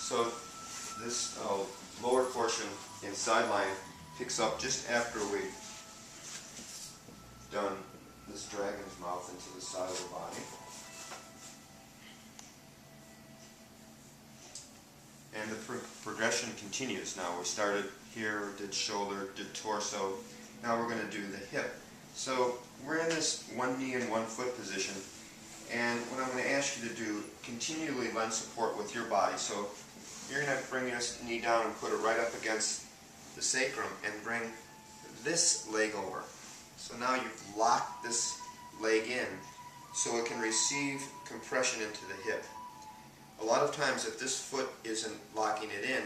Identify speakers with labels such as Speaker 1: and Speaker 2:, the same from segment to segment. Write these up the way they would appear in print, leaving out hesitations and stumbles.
Speaker 1: So this lower portion and sideline picks up just after we've done this dragon's mouth into the side of the body. And the progression continues. Now we started here, did shoulder, did torso. Now we're going to do the hip. So we're in this one knee and one foot position. And what I'm going to ask you to do, continually lend support with your body. So you're going to bring this knee down and put it right up against the sacrum and bring this leg over. So now you've locked this leg in so it can receive compression into the hip. A lot of times if this foot isn't locking it in,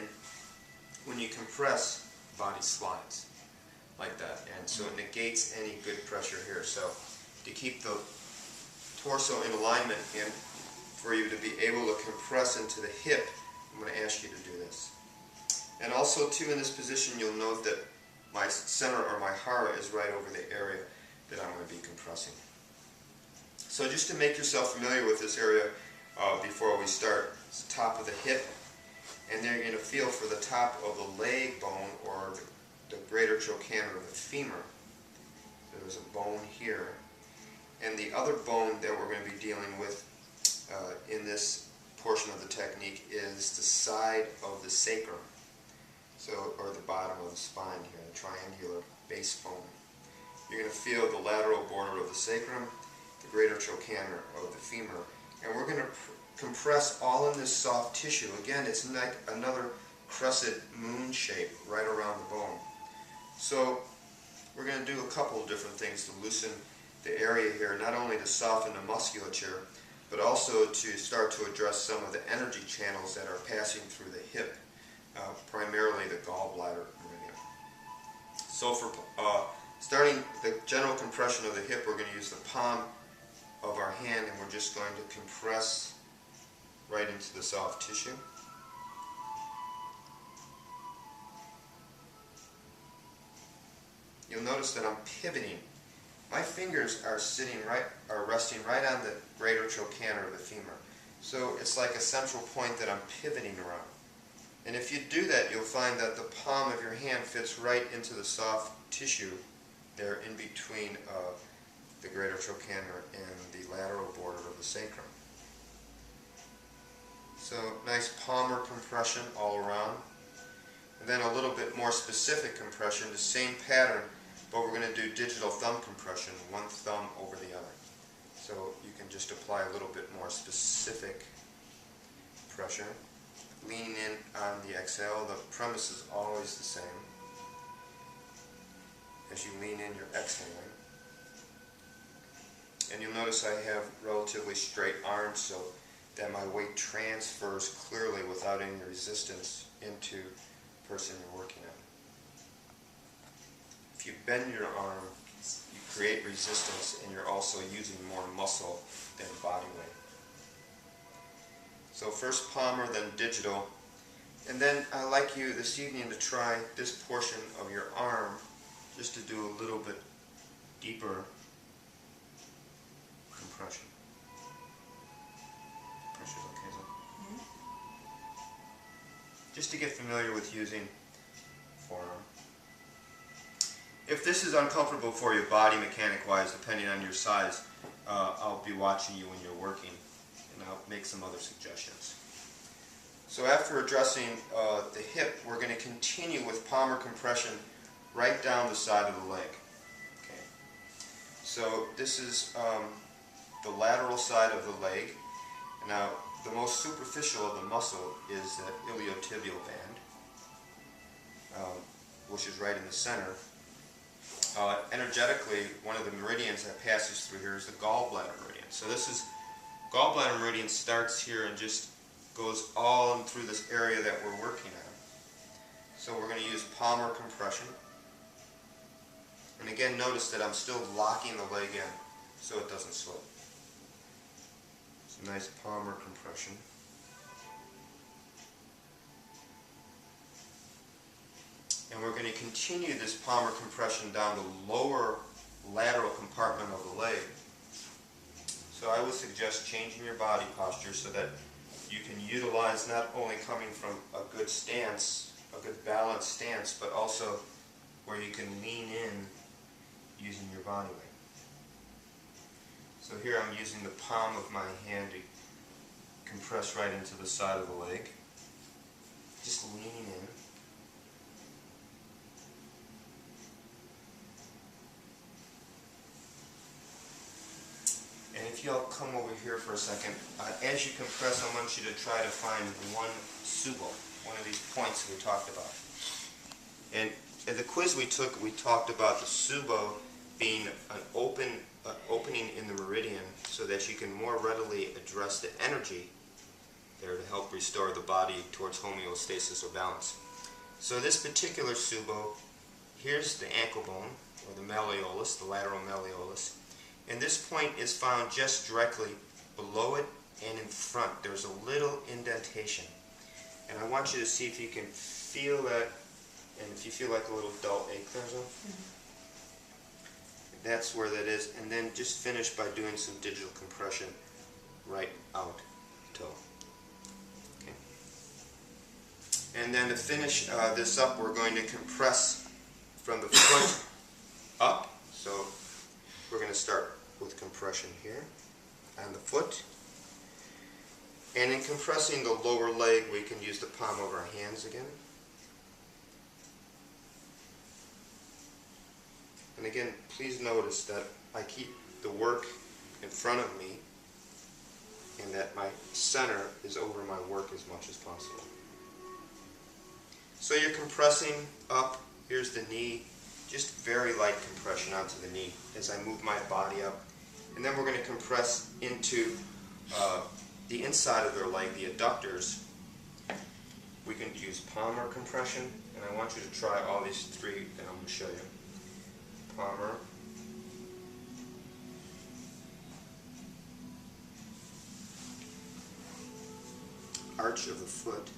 Speaker 1: when you compress, the body slides like that. And so it negates any good pressure here. So to keep the torso in alignment and for you to be able to compress into the hip, I'm going to ask you to do this. And also too, in this position you'll note that my center or my hara is right over the area that I'm going to be compressing. So just to make yourself familiar with this area before we start, it's the top of the hip, and then you're going to feel for the top of the leg bone or the greater trochanter of the femur. There's a bone here. And the other bone that we're going to be dealing with in this portion of the technique is the side of the sacrum, or the bottom of the spine here, the triangular base bone. You're going to feel the lateral border of the sacrum, the greater trochanter of the femur, and we're going to compress all in this soft tissue. Again, it's like another crescent moon shape right around the bone. So we're going to do a couple of different things to loosen the area here, not only to soften the musculature, but also to start to address some of the energy channels that are passing through the hip, primarily the gallbladder meridian. So for starting the general compression of the hip, we're going to use the palm of our hand and we're just going to compress right into the soft tissue. You'll notice that I'm pivoting. My fingers are resting right on the greater trochanter of the femur. So it's like a central point that I'm pivoting around. And if you do that, you'll find that the palm of your hand fits right into the soft tissue there in between the greater trochanter and the lateral border of the sacrum. So nice palmar compression all around. And then a little bit more specific compression, the same pattern, but we're going to do digital thumb compression, one thumb over the other. So you can just apply a little bit more specific pressure. Leaning in on the exhale, the premise is always the same. As you lean in, you're exhaling. And you'll notice I have relatively straight arms so that my weight transfers clearly without any resistance into the person you're working on. If you bend your arm, you create resistance and you're also using more muscle than body weight. So first palmar, then digital. And then I'd like you this evening to try this portion of your arm just to do a little bit deeper compression. Pressure's okay, is it? Mm-hmm. Just to get familiar with using forearm. If this is uncomfortable for you body mechanic-wise, depending on your size, I'll be watching you when you're working, and I'll make some other suggestions. So after addressing the hip, we're going to continue with palmar compression right down the side of the leg. Okay. So this is the lateral side of the leg. Now, the most superficial of the muscle is the iliotibial band, which is right in the center. Energetically, one of the meridians that passes through here is the gallbladder meridian. So this is, gallbladder meridian starts here and just goes all through this area that we're working on. So we're going to use palmar compression. And again, notice that I'm still locking the leg in so it doesn't slip. It's a nice palmar compression. And we're going to continue this palmar compression down the lower lateral compartment of the leg. So I would suggest changing your body posture so that you can utilize not only coming from a good stance, a good balanced stance, but also where you can lean in using your body weight. So here I'm using the palm of my hand to compress right into the side of the leg, just leaning in. And if you'll come over here for a second, as you compress, I want you to try to find one tsubo, one of these points we talked about. And in the quiz we took, we talked about the tsubo being an opening in the meridian so that you can more readily address the energy there to help restore the body towards homeostasis or balance. So this particular tsubo, here's the ankle bone, or the malleolus, the lateral malleolus. And this point is found just directly below it and in front. There's a little indentation. And I want you to see if you can feel that, and if you feel like a little dull ache there. That's where that is. And then just finish by doing some digital compression right out toe. Okay. And then to finish this up, we're going to compress from the foot up. So we're going to start with compression here on the foot. And in compressing the lower leg, we can use the palm of our hands again. And again, please notice that I keep the work in front of me and that my center is over my work as much as possible. So you're compressing up. Here's the knee. Just very light compression onto the knee as I move my body up. And then we're going to compress into the inside of their leg, the adductors. We can use palmar compression, and I want you to try all these three, and I'm going to show you. Palmar, arch of the foot,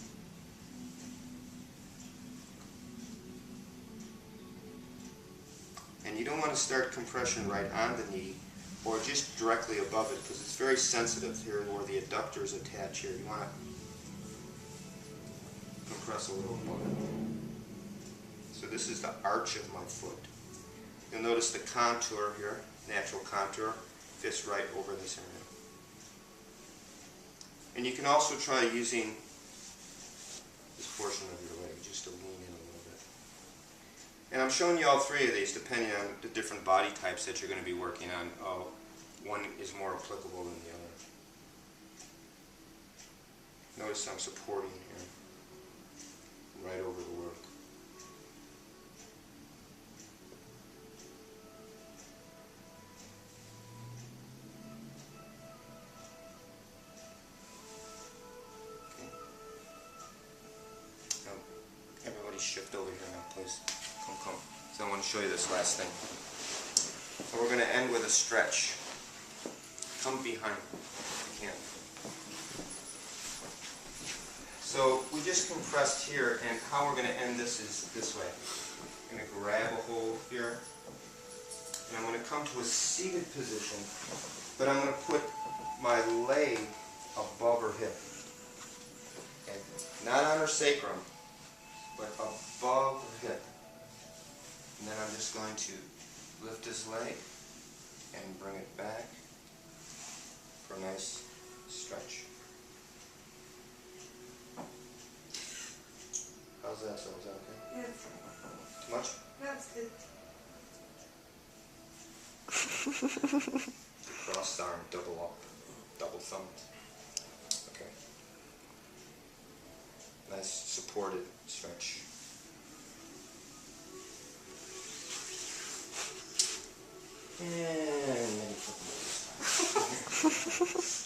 Speaker 1: and you don't want to start compression right on the knee or just directly above it because it's very sensitive here where the adductors attach here. You want to compress a little above it. So this is the arch of my foot. You'll notice the contour here, natural contour, fits right over this area. And you can also try using this portion of your leg just to lean in a little bit. And I'm showing you all three of these depending on the different body types that you're going to be working on. One is more applicable than the other. Notice I'm supporting here, right over the work. Shift over here now, please. Come. So I want to show you this last thing. So we're going to end with a stretch. Come behind if you can. So we just compressed here, and how we're going to end this is this way. I'm going to grab a hold here, and I'm going to come to a seated position, but I'm going to put my leg above her hip. Okay. Not on her sacrum, but above the hip. And then I'm just going to lift his leg and bring it back for a nice stretch. How's that? So is that okay?
Speaker 2: Yeah.
Speaker 1: Too much?
Speaker 2: That's good.
Speaker 1: Crossed arm, double up, double thumbed. Okay. Nice supported stretch. And maybe flip them over.